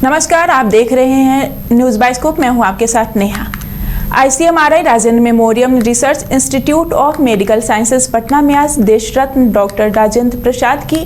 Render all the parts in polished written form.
नमस्कार, आप देख रहे हैं न्यूज़ बाइस्कोप। मैं हूं आपके साथ Neha. ICMRI Rajendra memorial research institute of medical sciences Patna में आज देश रत्न डॉक्टर राजेंद्र प्रसाद की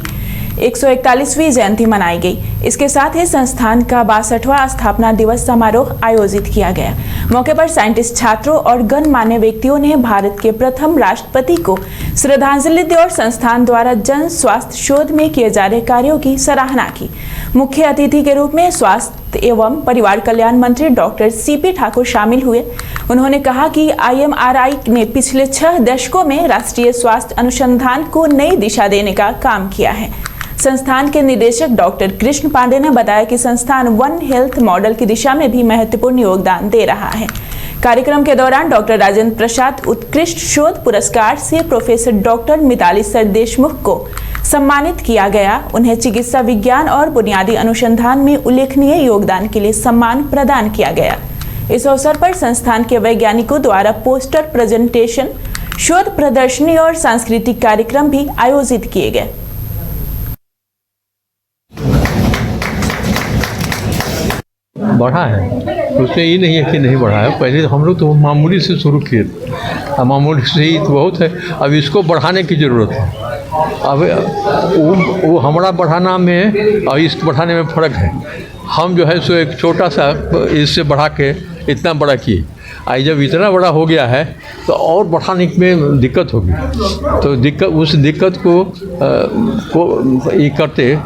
141वीं जयंती मनाई गई। इसके साथ ही संस्थान का 62वां स्थापना दिवस समारोह आयोजित किया गया। मौके पर साइंटिस्ट, छात्रों और गणमान्य व्यक्तियों ने भारत के प्रथम राष्ट्रपति को श्रद्धांजलि दी और संस्थान द्वारा जन स्वास्थ्य शोध में किए जा रहे कार्यों की सराहना की। मुख्य अतिथि के रूप में स्वास्थ्य एवं परिवार कल्याण मंत्री डॉक्टर CP ठाकुर शामिल हुए। उन्होंने कहा कि IMRI ने पिछले 6 दशकों में राष्ट्रीय स्वास्थ्य अनुसंधान को नई दिशा देने का काम किया है। संस्थान के निदेशक डॉक्टर कृष्ण पांडे ने बताया कि संस्थान वन हेल्थ मॉडल की दिशा में भी महत्वपूर्ण योगदान दे रहा है। कार्यक्रम के दौरान डॉक्टर राजेंद्र प्रसाद उत्कृष्ट शोध पुरस्कार से professor doctor Mitali Sardeshmukh को सम्मानित किया गया। उन्हें चिकित्सा विज्ञान और बुनियादी अनुसंधान में उल्लेखनीय योगदान के लिए सम्मान प्रदान किया गया। इस अवसर पर संस्थान के वैज्ञानिकों द्वारा पोस्टर प्रेजेंटेशन, शोध प्रदर्शनी और सांस्कृतिक कार्यक्रम भी आयोजित किए गए। बढ़ा है, उसमें ये नहीं है कि नहीं बढ़ा है। पहले हम लोग तो मामूली से शुरू किए थे, मामूली से ही तो बहुत है। अब इसको बढ़ाने की ज़रूरत है। अब वो हमारा बढ़ाना में और इसको बढ़ाने में फ़र्क है। हम जो है सो एक छोटा सा इससे बढ़ा के इतना बड़ा किए। आज जब इतना बड़ा हो गया है तो और बढ़ाने में दिक्कत होगी। तो उस दिक्कत को ये करते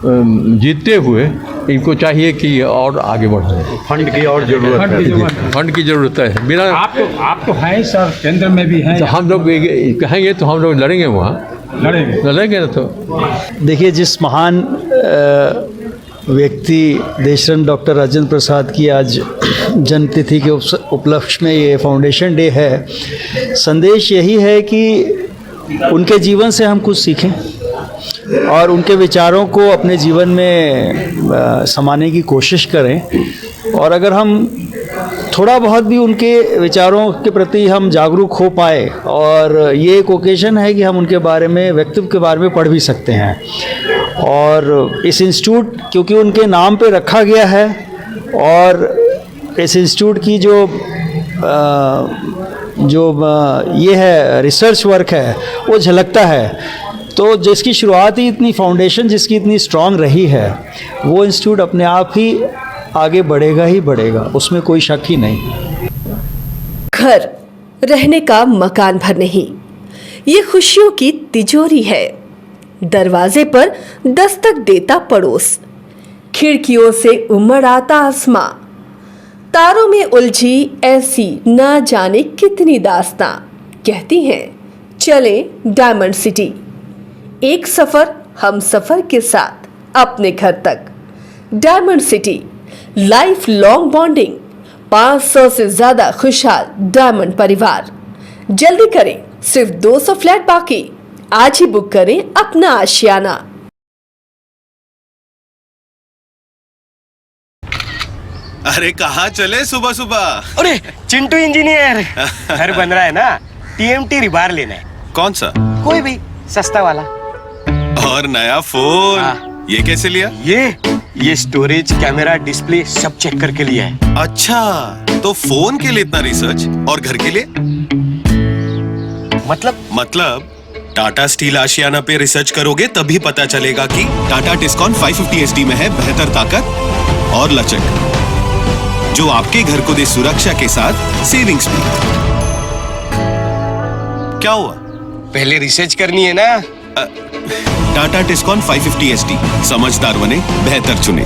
जीतते हुए इनको चाहिए कि और आगे बढ़े। फंड की और जरूरत है। फंड की ज़रूरत है। बिना आप तो हैं सर, केंद्र में भी हैं। तो हम लोग कहेंगे तो हम लोग लड़ेंगे, वहाँ लड़ेंगे ना। तो देखिए, जिस महान व्यक्ति देशरत्न डॉक्टर राजेंद्र प्रसाद की आज जन्मतिथि के उपलक्ष्य में ये फाउंडेशन डे है। संदेश यही है कि उनके जीवन से हम कुछ सीखें और उनके विचारों को अपने जीवन में समाने की कोशिश करें। और अगर हम थोड़ा बहुत भी उनके विचारों के प्रति हम जागरूक हो पाए, और ये एक ओकेजन है कि हम उनके बारे में, व्यक्तित्व के बारे में पढ़ भी सकते हैं। और इस इंस्टीट्यूट क्योंकि उनके नाम पे रखा गया है, और इस इंस्टीट्यूट की जो ये है रिसर्च वर्क है वो झलकता है। तो जिसकी शुरुआत ही इतनी, फाउंडेशन जिसकी इतनी स्ट्रांग रही है, वो इंस्टीट्यूट अपने आप ही आगे बढ़ेगा ही बढ़ेगा, उसमें कोई शक ही नहीं। घर रहने का मकान भर नहीं, ये खुशियों की तिजोरी है। दरवाजे पर दस्तक देता पड़ोस, खिड़कियों से उमड़ आता आसमां, तारों में उलझी ऐसी न जाने कितनी दास्तां। कहती हैं चले डायमंड सिटी, एक सफर हम सफर के साथ अपने घर तक। Diamond city, life long bonding, 500 से ज्यादा खुशहाल डायमंड परिवार। जल्दी करें, सिर्फ 200 फ्लैट बाकी। आज ही बुक करें अपना आशियाना। अरे कहाँ चले सुबह सुबह? अरे चिंटू इंजीनियर, घर बन रहा है ना, TMT रिबार लेना है। कौन सा? कोई भी सस्ता वाला। और नया फोन? ये कैसे लिया? ये स्टोरेज, कैमरा, डिस्प्ले सब चेक करके लिया है। अच्छा, तो फोन के लिए इतना रिसर्च और घर के लिए? मतलब टाटा स्टील आशियाना पे रिसर्च करोगे तभी पता चलेगा कि टाटा टिस्कॉन 550 SD में है बेहतर ताकत और लचक, जो आपके घर को दे सुरक्षा के साथ सेविंग्स भी। क्या हुआ? पहले रिसर्च करनी है ना। टाटा टिस्कॉन 550 SD, समझदार बने, बेहतर चुने।